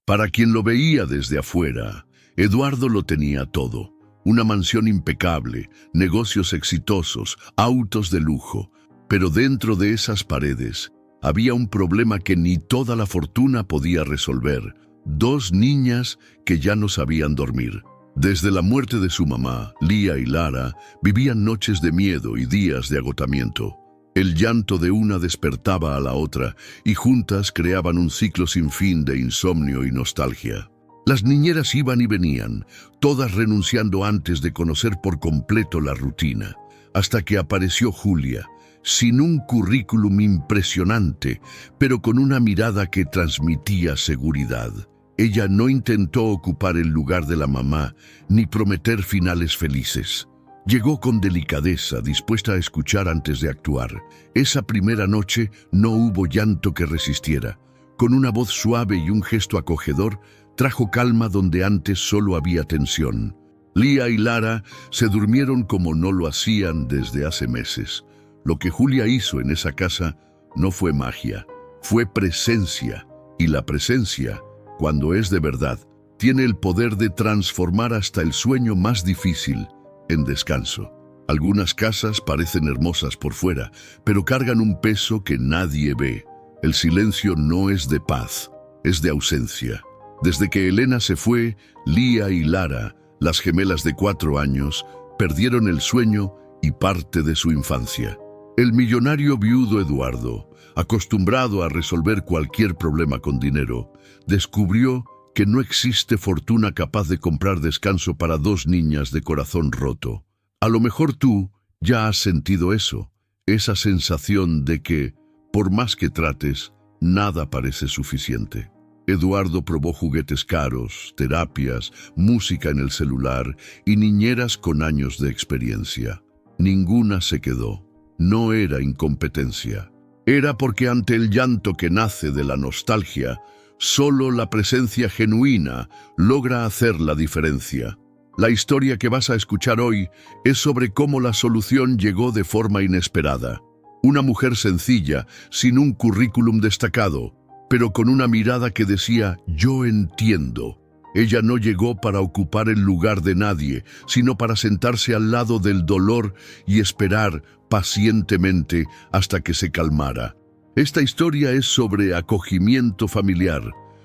Para quien lo veía desde afuera, Eduardo lo tenía todo. Una mansión impecable, negocios exitosos, autos de lujo. Pero dentro de esas paredes había un problema que ni toda la fortuna podía resolver. 2 niñas que ya no sabían dormir. Desde la muerte de su mamá, Lía y Lara vivían noches de miedo y días de agotamiento. El llanto de una despertaba a la otra y juntas creaban un ciclo sin fin de insomnio y nostalgia. Las niñeras iban y venían, todas renunciando antes de conocer por completo la rutina, hasta que apareció Julia, sin un currículum impresionante, pero con una mirada que transmitía seguridad. Ella no intentó ocupar el lugar de la mamá, ni prometer finales felices. Llegó con delicadeza, dispuesta a escuchar antes de actuar. Esa primera noche no hubo llanto que resistiera. Con una voz suave y un gesto acogedor, trajo calma donde antes solo había tensión. Lía y Lara se durmieron como no lo hacían desde hace meses. Lo que Julia hizo en esa casa no fue magia, fue presencia. Y la presencia, cuando es de verdad, tiene el poder de transformar hasta el sueño más difícil en descanso. Algunas casas parecen hermosas por fuera, pero cargan un peso que nadie ve. El silencio no es de paz, es de ausencia. Desde que Elena se fue, Lía y Lara, las gemelas de 4 años, perdieron el sueño y parte de su infancia. El millonario viudo Eduardo, acostumbrado a resolver cualquier problema con dinero, descubrió que no existe fortuna capaz de comprar descanso para 2 niñas de corazón roto. A lo mejor tú ya has sentido eso, esa sensación de que, por más que trates, nada parece suficiente. Eduardo probó juguetes caros, terapias, música en el celular y niñeras con años de experiencia. Ninguna se quedó. No era incompetencia. Era porque ante el llanto que nace de la nostalgia, solo la presencia genuina logra hacer la diferencia. La historia que vas a escuchar hoy es sobre cómo la solución llegó de forma inesperada. Una mujer sencilla, sin un currículum destacado, pero con una mirada que decía, yo entiendo. Ella no llegó para ocupar el lugar de nadie, sino para sentarse al lado del dolor y esperar pacientemente hasta que se calmara. Esta historia es sobre acogimiento familiar,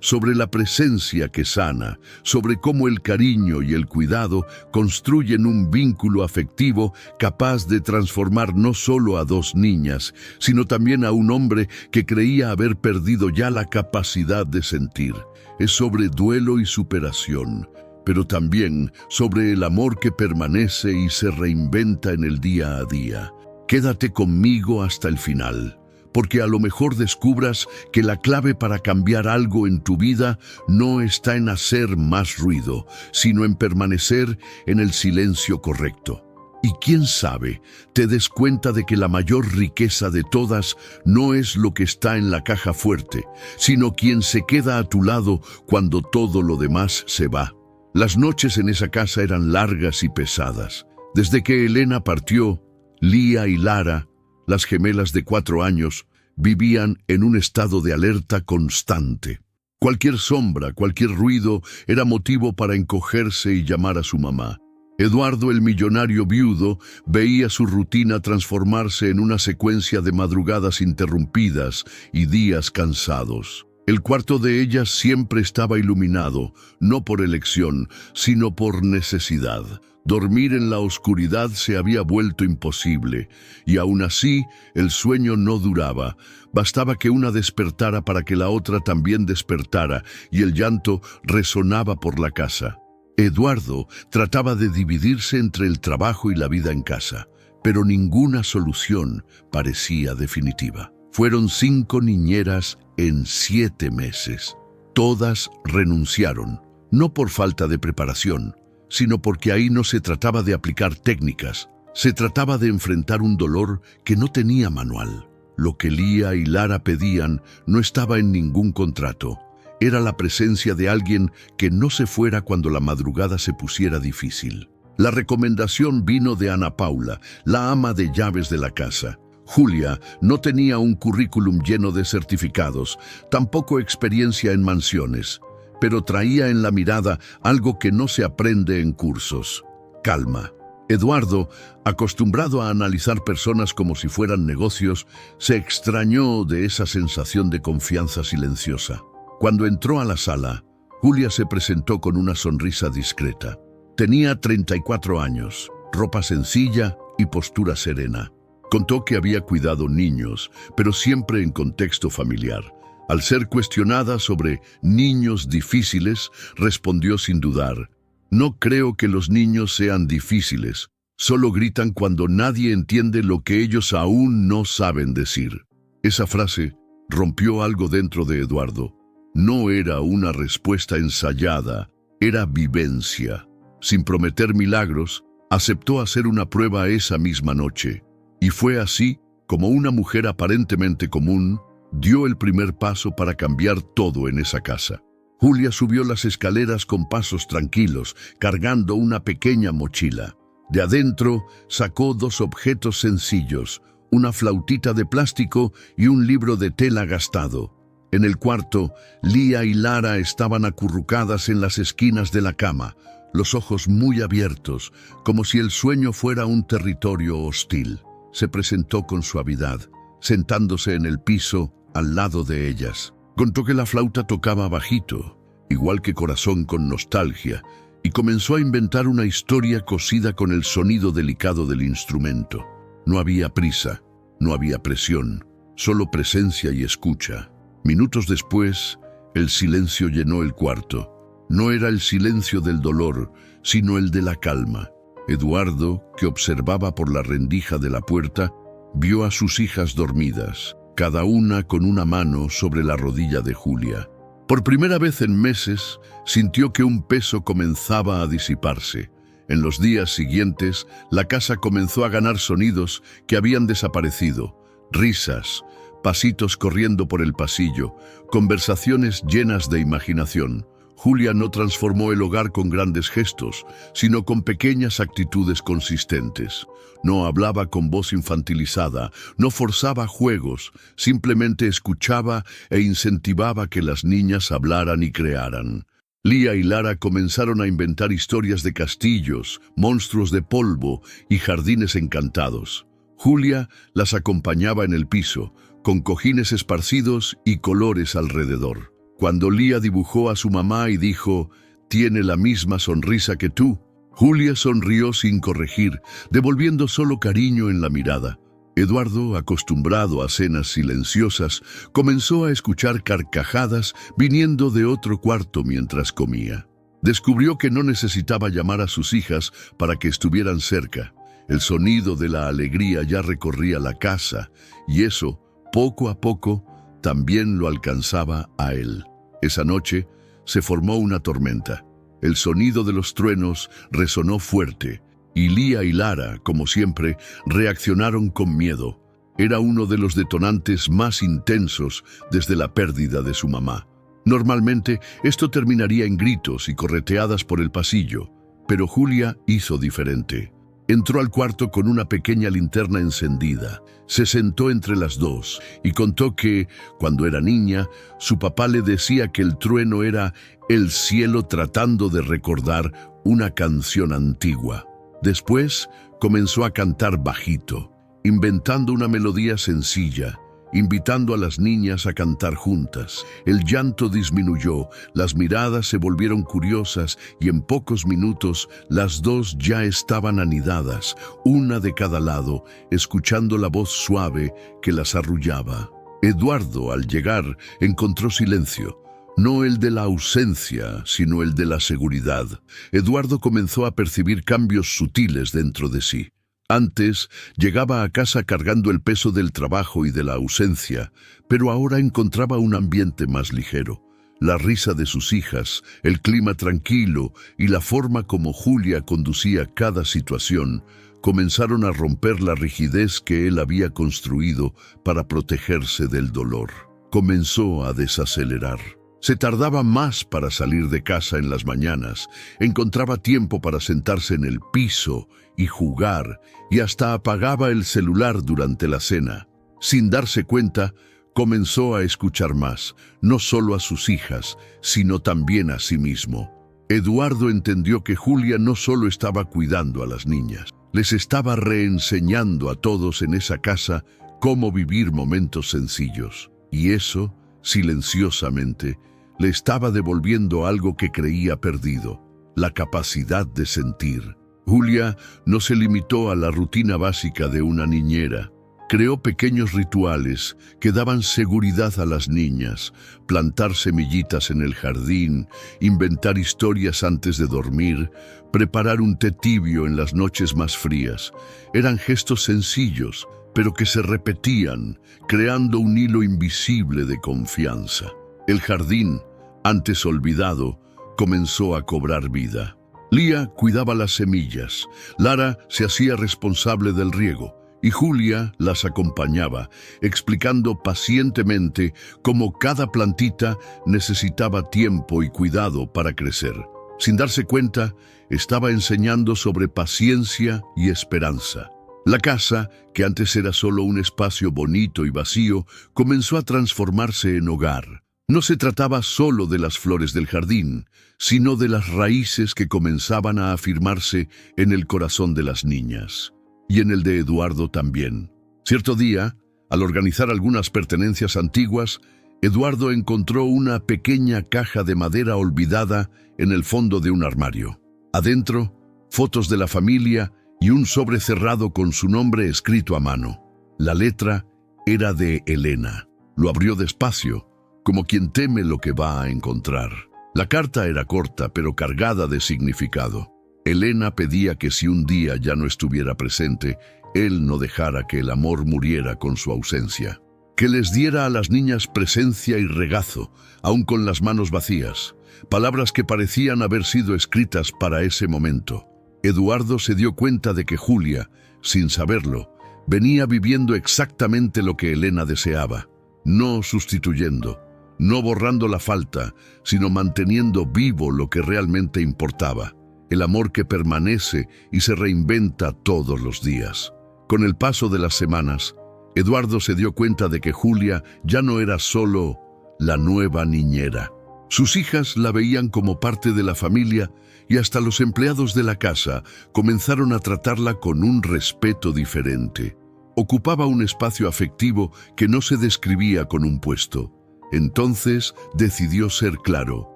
sobre la presencia que sana, sobre cómo el cariño y el cuidado construyen un vínculo afectivo capaz de transformar no solo a 2 niñas, sino también a un hombre que creía haber perdido ya la capacidad de sentir. Es sobre duelo y superación, pero también sobre el amor que permanece y se reinventa en el día a día. Quédate conmigo hasta el final, porque a lo mejor descubras que la clave para cambiar algo en tu vida no está en hacer más ruido, sino en permanecer en el silencio correcto. Y quién sabe, te des cuenta de que la mayor riqueza de todas no es lo que está en la caja fuerte, sino quien se queda a tu lado cuando todo lo demás se va. Las noches en esa casa eran largas y pesadas. Desde que Elena partió, Lía y Lara, las gemelas de 4 años, vivían en un estado de alerta constante. Cualquier sombra, cualquier ruido era motivo para encogerse y llamar a su mamá. Eduardo, el millonario viudo, veía su rutina transformarse en una secuencia de madrugadas interrumpidas y días cansados. El cuarto de ellas siempre estaba iluminado, no por elección, sino por necesidad. Dormir en la oscuridad se había vuelto imposible, y aún así el sueño no duraba. Bastaba que una despertara para que la otra también despertara, y el llanto resonaba por la casa. Eduardo trataba de dividirse entre el trabajo y la vida en casa, pero ninguna solución parecía definitiva. Fueron 5 niñeras en 7 meses. Todas renunciaron, no por falta de preparación, sino porque ahí no se trataba de aplicar técnicas, se trataba de enfrentar un dolor que no tenía manual. Lo que Lía y Lara pedían no estaba en ningún contrato. Era la presencia de alguien que no se fuera cuando la madrugada se pusiera difícil. La recomendación vino de Ana Paula, la ama de llaves de la casa. Julia no tenía un currículum lleno de certificados, tampoco experiencia en mansiones. pero traía en la mirada algo que no se aprende en cursos: calma. Eduardo, acostumbrado a analizar personas como si fueran negocios, se extrañó de esa sensación de confianza silenciosa. Cuando entró a la sala, Julia se presentó con una sonrisa discreta. Tenía 34 años, ropa sencilla y postura serena. Contó que había cuidado niños, pero siempre en contexto familiar. Al ser cuestionada sobre niños difíciles, respondió sin dudar: no creo que los niños sean difíciles, solo gritan cuando nadie entiende lo que ellos aún no saben decir. Esa frase rompió algo dentro de Eduardo. No era una respuesta ensayada, era vivencia. Sin prometer milagros, aceptó hacer una prueba esa misma noche. Y fue así como una mujer aparentemente común dio el primer paso para cambiar todo en esa casa. Julia subió las escaleras con pasos tranquilos, cargando una pequeña mochila. De adentro sacó 2 objetos sencillos: una flautita de plástico y un libro de tela gastado. En el cuarto, Lía y Lara estaban acurrucadas en las esquinas de la cama, los ojos muy abiertos, como si el sueño fuera un territorio hostil. Se presentó con suavidad, sentándose en el piso al lado de ellas. Contó que la flauta tocaba bajito, igual que Corazón con nostalgia, y comenzó a inventar una historia cosida con el sonido delicado del instrumento. No había prisa, no había presión, solo presencia y escucha. Minutos después, el silencio llenó el cuarto. No era el silencio del dolor, sino el de la calma. Eduardo, que observaba por la rendija de la puerta, vio a sus hijas dormidas, cada una con una mano sobre la rodilla de Julia. Por primera vez en meses, sintió que un peso comenzaba a disiparse. En los días siguientes, la casa comenzó a ganar sonidos que habían desaparecido: risas, pasitos corriendo por el pasillo, conversaciones llenas de imaginación. Julia no transformó el hogar con grandes gestos, sino con pequeñas actitudes consistentes. No hablaba con voz infantilizada, no forzaba juegos, simplemente escuchaba e incentivaba que las niñas hablaran y crearan. Lía y Lara comenzaron a inventar historias de castillos, monstruos de polvo y jardines encantados. Julia las acompañaba en el piso, con cojines esparcidos y colores alrededor. Cuando Lía dibujó a su mamá y dijo: «Tiene la misma sonrisa que tú», Julia sonrió sin corregir, devolviendo solo cariño en la mirada. Eduardo, acostumbrado a cenas silenciosas, comenzó a escuchar carcajadas viniendo de otro cuarto mientras comía. Descubrió que no necesitaba llamar a sus hijas para que estuvieran cerca. El sonido de la alegría ya recorría la casa, y eso, poco a poco, también lo alcanzaba a él. Esa noche se formó una tormenta. El sonido de los truenos resonó fuerte, y Lía y Lara, como siempre, reaccionaron con miedo. Era uno de los detonantes más intensos desde la pérdida de su mamá. Normalmente, esto terminaría en gritos y correteadas por el pasillo, pero Julia hizo diferente. Entró al cuarto con una pequeña linterna encendida. Se sentó entre las dos y contó que, cuando era niña, su papá le decía que el trueno era el cielo tratando de recordar una canción antigua. Después comenzó a cantar bajito, inventando una melodía sencilla, invitando a las niñas a cantar juntas. El llanto disminuyó, las miradas se volvieron curiosas y en pocos minutos las dos ya estaban anidadas, una de cada lado, escuchando la voz suave que las arrullaba. Eduardo, al llegar, encontró silencio. No el de la ausencia, sino el de la seguridad. Eduardo comenzó a percibir cambios sutiles dentro de sí. Antes llegaba a casa cargando el peso del trabajo y de la ausencia, pero ahora encontraba un ambiente más ligero. La risa de sus hijas, el clima tranquilo y la forma como Julia conducía cada situación comenzaron a romper la rigidez que él había construido para protegerse del dolor. Comenzó a desacelerar. Se tardaba más para salir de casa en las mañanas, encontraba tiempo para sentarse en el piso y jugar, y hasta apagaba el celular durante la cena. Sin darse cuenta, comenzó a escuchar más, no solo a sus hijas, sino también a sí mismo. Eduardo entendió que Julia no solo estaba cuidando a las niñas, les estaba reenseñando a todos en esa casa cómo vivir momentos sencillos. Y eso, silenciosamente, le estaba devolviendo algo que creía perdido, la capacidad de sentir. Julia no se limitó a la rutina básica de una niñera. Creó pequeños rituales que daban seguridad a las niñas: plantar semillitas en el jardín, inventar historias antes de dormir, preparar un té tibio en las noches más frías. Eran gestos sencillos, pero que se repetían, creando un hilo invisible de confianza. El jardín, antes olvidado, comenzó a cobrar vida. Lía cuidaba las semillas, Lara se hacía responsable del riego, y Julia las acompañaba, explicando pacientemente cómo cada plantita necesitaba tiempo y cuidado para crecer. Sin darse cuenta, estaba enseñando sobre paciencia y esperanza. La casa, que antes era solo un espacio bonito y vacío, comenzó a transformarse en hogar. No se trataba solo de las flores del jardín, sino de las raíces que comenzaban a afirmarse en el corazón de las niñas. Y en el de Eduardo también. Cierto día, al organizar algunas pertenencias antiguas, Eduardo encontró una pequeña caja de madera olvidada en el fondo de un armario. Adentro, fotos de la familia y un sobre cerrado con su nombre escrito a mano. La letra era de Elena. Lo abrió despacio, como quien teme lo que va a encontrar. La carta era corta, pero cargada de significado. Elena pedía que si un día ya no estuviera presente, él no dejara que el amor muriera con su ausencia. Que les diera a las niñas presencia y regazo, aun con las manos vacías. Palabras que parecían haber sido escritas para ese momento. Eduardo se dio cuenta de que Julia, sin saberlo, venía viviendo exactamente lo que Elena deseaba, no sustituyendo, no borrando la falta, sino manteniendo vivo lo que realmente importaba. El amor que permanece y se reinventa todos los días. Con el paso de las semanas, Eduardo se dio cuenta de que Julia ya no era solo la nueva niñera. Sus hijas la veían como parte de la familia y hasta los empleados de la casa comenzaron a tratarla con un respeto diferente. Ocupaba un espacio afectivo que no se describía con un puesto. Entonces decidió ser claro.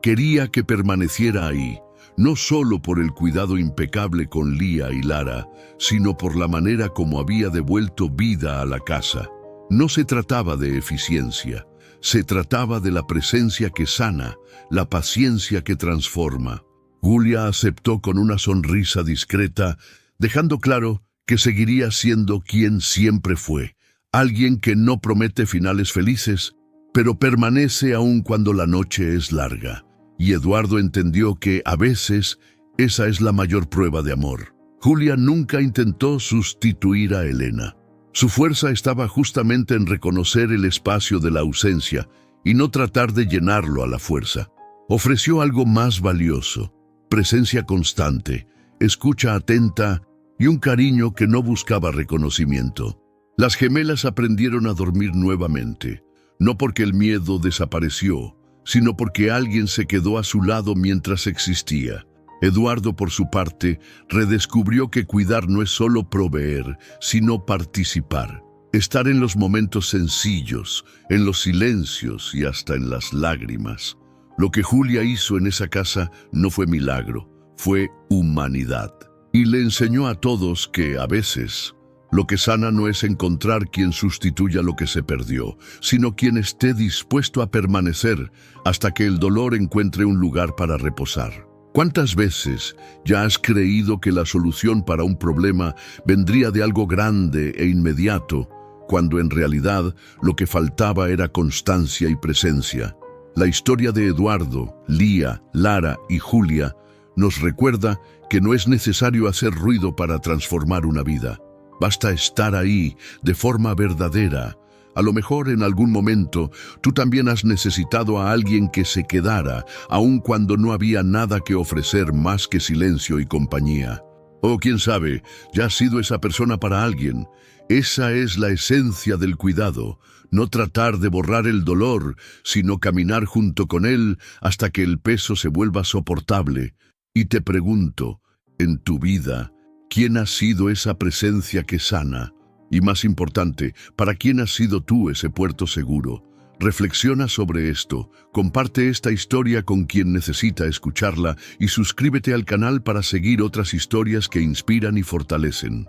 Quería que permaneciera ahí. No solo por el cuidado impecable con Lía y Lara, sino por la manera como había devuelto vida a la casa. No se trataba de eficiencia, se trataba de la presencia que sana, la paciencia que transforma. Julia aceptó con una sonrisa discreta, dejando claro que seguiría siendo quien siempre fue, alguien que no promete finales felices, pero permanece aun cuando la noche es larga. Y Eduardo entendió que, a veces, esa es la mayor prueba de amor. Julia nunca intentó sustituir a Elena. Su fuerza estaba justamente en reconocer el espacio de la ausencia y no tratar de llenarlo a la fuerza. Ofreció algo más valioso: presencia constante, escucha atenta y un cariño que no buscaba reconocimiento. Las gemelas aprendieron a dormir nuevamente, no porque el miedo desapareció, sino porque alguien se quedó a su lado mientras existía. Eduardo, por su parte, redescubrió que cuidar no es solo proveer, sino participar. Estar en los momentos sencillos, en los silencios y hasta en las lágrimas. Lo que Julia hizo en esa casa no fue milagro, fue humanidad. Y le enseñó a todos que, a veces, lo que sana no es encontrar quien sustituya lo que se perdió, sino quien esté dispuesto a permanecer hasta que el dolor encuentre un lugar para reposar. ¿Cuántas veces ya has creído que la solución para un problema vendría de algo grande e inmediato, cuando en realidad lo que faltaba era constancia y presencia? La historia de Eduardo, Lía, Lara y Julia nos recuerda que no es necesario hacer ruido para transformar una vida. Basta estar ahí, de forma verdadera. A lo mejor en algún momento tú también has necesitado a alguien que se quedara, aun cuando no había nada que ofrecer más que silencio y compañía. O quién sabe, ya has sido esa persona para alguien. Esa es la esencia del cuidado, no tratar de borrar el dolor, sino caminar junto con él hasta que el peso se vuelva soportable. Y te pregunto, en tu vida, ¿quién ha sido esa presencia que sana? Y más importante, ¿para quién has sido tú ese puerto seguro? Reflexiona sobre esto, comparte esta historia con quien necesita escucharla y suscríbete al canal para seguir otras historias que inspiran y fortalecen.